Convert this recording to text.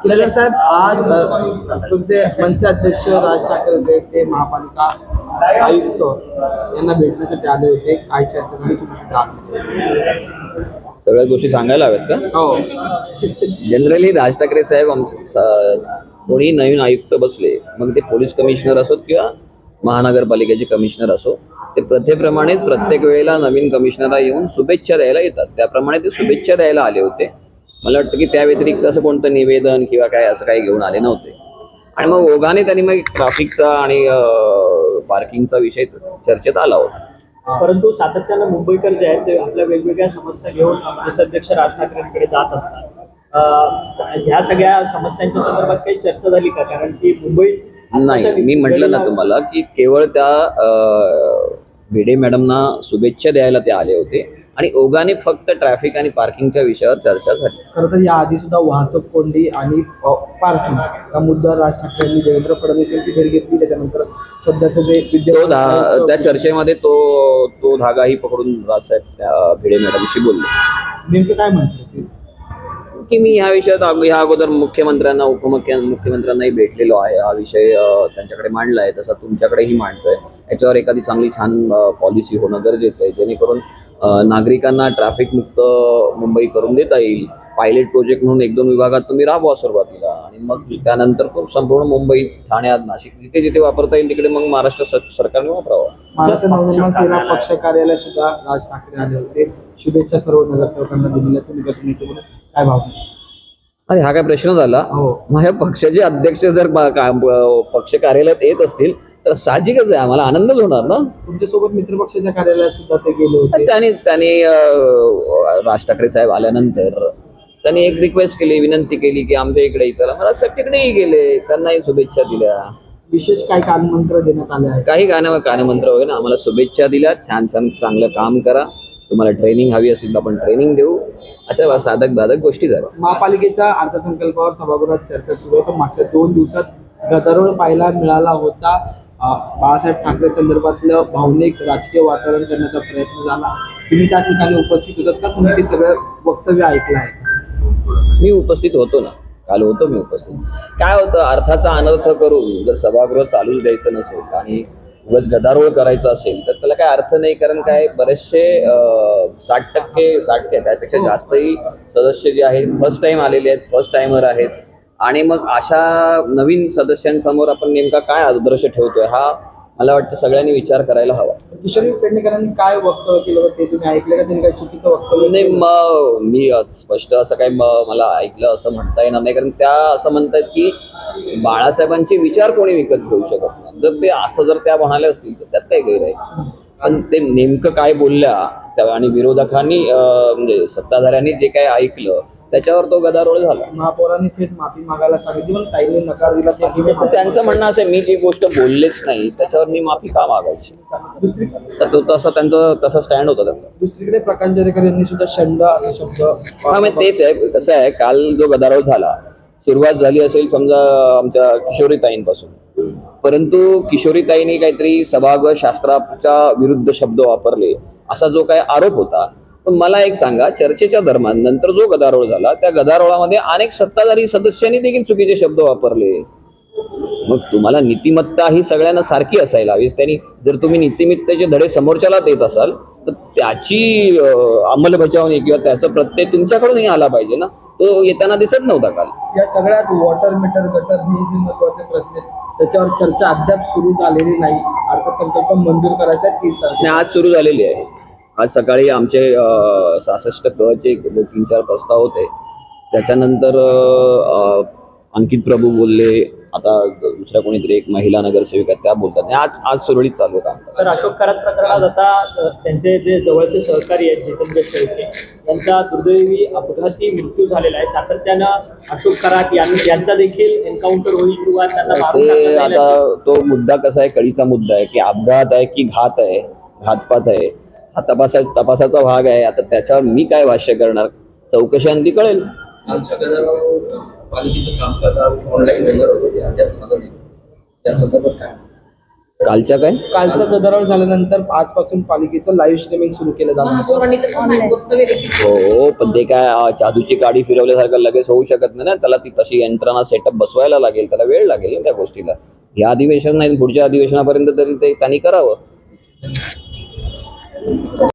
चला साहेब, आज तुमचे मनसे अध्यक्ष राज ठाकरे ते महापालिका आयुक्त यांना भेटण्यासाठी आले होते. काय चर्चा झाली तुम्ही? सगळ्या गोष्टी सांगायला हव्यात का? हो. जनरली राज ठाकरे साहेब कोणी नवीन आयुक्त बसले, मग ते पोलीस कमिशनर असोत किंवा महानगरपालिकेचे कमिशनर असो, ते प्रथेप्रमाणे प्रत्येक वेळेला नवीन कमिशनरला येऊन शुभेच्छा द्यायला येतात. त्याप्रमाणे ते शुभेच्छा द्यायला आले होते. मला वाटतं की त्या व्यतिरिक्त असं कोणतं निवेदन किंवा काय असं काही घेऊन आले नव्हते. आणि मग ओघाने त्यांनी मग ट्रॅफिकचा आणि पार्किंगचा विषय चर्चेत आला होता. परंतु सातत्यानं मुंबईकर जे आहेत ते आपल्या वेगवेगळ्या समस्या घेऊन अध्यक्ष राज ठाकरेंकडे जात असतात. ह्या सगळ्या समस्यांच्या संदर्भात काही चर्चा झाली का? कारण की मुंबईत नाही, मी म्हटलं ना तुम्हाला की केवळ त्या भिडे मॅडमना शुभेच्छा द्यायला ते आले होते आणि ओघाने फक्त ट्रॅफिक आणि पार्किंगच्या विषयावर चर्चा झाली. खरं तर याआधी सुद्धा वाहतूक कोंडी आणि पार्किंग हा मुद्दा राज ठाकरे यांनी देवेंद्र फडणवीस यांची भेट घेतली. त्याच्यानंतर सध्याचं जे त्या चर्चेमध्ये तो धागाही पकडून राजसाहेब त्या भिडे मॅडमशी बोलले. नेमकं काय म्हटलं की मी ह्या विषयात ह्या अगोदर मुख्यमंत्र्यांना उपमुख्यमंत्र्यांनाही भेटलेलो आहे. हा विषय त्यांच्याकडे मांडला आहे, तसा तुमच्याकडेही मांडतोय. याच्यावर एखादी चांगली छान पॉलिसी होणं गरजेचं आहे, जेणेकरून नागरिकांना ट्रॅफिक मुक्त मुंबई करून देता येईल. पायलट प्रोजेक्ट म्हणून 1-2 विभागात तुम्ही राबवा सुरुवातीला, आणि मग त्यानंतर संपूर्ण मुंबई, ठाण्यात, नाशिक जिथे जिथे वापरता येईल तिकडे मग महाराष्ट्र सरकारने वापरावं. महाराष्ट्र नवनिर्माण सेना पक्ष कार्यालय सुद्धा राज ठाकरे आले होते. शुभेच्छा सर्व नगरसेवकांना दिलेल्या. तुम्ही काय भाव? अरे हा काय प्रश्न झाला? माझ्या पक्षाचे अध्यक्ष जर पक्ष कार्यालयात येत असतील तर साहजिकच आहे, आम्हाला आनंदच होणार ना. तुमच्यासोबत मित्रपक्षाच्या कार्यालयात सुद्धा ते गेले होते. त्यांनी राज ठाकरे साहेब आल्यानंतर त्यांनी एक रिक्वेस्ट केली, विनंती केली की आमच्या इकडे चला. मला तिकडेही गेले, त्यांनाही शुभेच्छा दिल्या. विशेष काय कानमंत्र देण्यात आले आहे? काही कानमंत्र होय ना, आम्हाला शुभेच्छा दिल्या. छान चांगलं काम करा, तुम्हाला ट्रेनिंग हवी असेल तर आपण ट्रेनिंग देऊ, अशा साधक गोष्टी झाल्या. महापालिकेच्या अर्थसंकल्पावर सभागृहात चर्चा सुरू आहे, पण मागच्या 2 दिवसात गदारोळ पाहायला मिळाला होता. बाळासाहेब ठाकरे संदर्भातलं भावनिक राजकीय वातावरण करण्याचा प्रयत्न झाला. तुम्ही त्या ठिकाणी उपस्थित होतात का? तुम्ही ते सगळं वक्तव्य ऐकलं आहे? मी उपस्थित होतो ना, काल होतो मी उपस्थित. काय होतं, अर्थाचा अनर्थ करून जर सभागृह चालूच द्यायचं नसेल आणि उगाच गदारोळ करायचा असेल तर त्याला काय अर्थ नाही. कारण काय, बरेचसे 60% त्यापेक्षा जास्तही सदस्य जे आहेत फर्स्ट टाइम आलेले आहेत, फर्स्ट टाइमर आहेत. आणि मग अशा नवीन सदस्यांसमोर आपण नेमका काय आदर्श ठेवतोय हा मला वाटतं सगळ्यांनी विचार करायला हवा. किशोरी पेडणेकरांनी काय वक्तव्य केलं होतं ते तुम्ही ऐकलं का? त्यांनी काही चुकीचं वक्तव्य नाही, मी स्पष्ट असं काही मला ऐकलं असं म्हणता येणार नाही. कारण त्या असं म्हणतात की बाळासाहेबांचे विचार कोणी विकत घेऊ शकत नाही. जर ते असं जर त्या म्हणाल्या असतील तर त्यात काही गैर आहे. पण ते नेमकं काय बोलल्या त्या आणि विरोधकांनी म्हणजे सत्ताधाऱ्यांनी जे काय ऐकलं त्याच्यावर तो गदारोळ झाला. महापौरांनी थेट माफी मागायला सांगितली पण ताईंनी नकार दिला. त्यांचं म्हणणं असं, मी जी गोष्ट बोललेच नाही त्याच्यावर मी माफी का मागायची? तो तसा त्यांचा तसा स्टँड होता त्यांचा. दुसरीकडे प्रकाश जावडेकर यांनी सुद्धा शंड असा शब्द. हा, मग तेच आहे. कसं आहे, काल जो गदारोळ झाला, सुरुवात झाली असेल समजा आमच्या किशोरीताईंपासून, परंतु किशोरीताईंनी काहीतरी सभागृह शास्त्राच्या विरुद्ध शब्द वापरले असा जो काही आरोप होता. पण मला एक सांगा, चर्चेच्या दरम्यान नंतर जो गदारोळ झाला त्या गदारोळामध्ये अनेक सत्ताधारी सदस्यांनी देखील चुकीचे शब्द वापरले. मग तुम्हाला नीतिमत्ता ही सगळ्यांना सारखी असायला हवी. त्यांनी जर तुम्ही नीतिमत्तेचे धडे समोरच्याला देत असाल तर त्याची अंमलबजावणी किंवा त्याचा प्रत्यय तुमच्याकडूनही आला पाहिजे ना. तो येताना दिसत नव्हता काल. या सगळ्यात वॉटर मीटर गटर हे जे महत्वाचे प्रश्न आहेत त्याच्यावर चर्चा अद्याप सुरू झालेली नाही. अर्थसंकल्प मंजूर करायचा 30 तारखेला आज सुरू झालेली आहे. आज सकाळी आमचे 66 चे 3-4 प्रस्ताव होते. त्याच्यानंतर अंकित प्रभू बोलले, आता दुसऱ्या कोणीतरी एक महिला नगरसेविका त्या बोलतात. आज सुरळीत चालू काम. सर, अशोक खरात प्रकरणात आता त्यांचे जे जवळचे सहकारी आहेत जितेंद्र शेळके यांचा दुर्दैवी अपघाती मृत्यू झालेला आहे. सातत्यानं अशोक खरात यांचा देखील एन्काउंटर होईल किंवा त्यांना मारून टाकण्यात येईल. आता तो मुद्दा कसा आहे, कळीचा मुद्दा आहे की अपघात आहे की घात आहे, घातपात आहे, हा तपासाचा भाग आहे. आता त्याच्यावर मी काय भाष्य करणार, चौकशी अंती कळेल. पालिकेचं कामकाज ऑनलाईन होणार होते, त्या संदर्भात काय? कालच्या काय कालचं गदारोळ झाल्यानंतर आजपासून पालिकेचं लाईव्ह स्ट्रीमिंग सुरू केलं जाणार आहे. महापौरांनी तसं वक्तव्य देखील हो पण ते काय जादूची गाडी फिरवल्यासारखं लगेच होऊ शकत नाही ना. त्याला ती तशी यंत्रणा सेटअप बसवायला लागेल, त्याला वेळ लागेल ना त्या गोष्टीला. या अधिवेशन नाही पुढच्या अधिवेशनापर्यंत तरी ते त्यांनी करावं.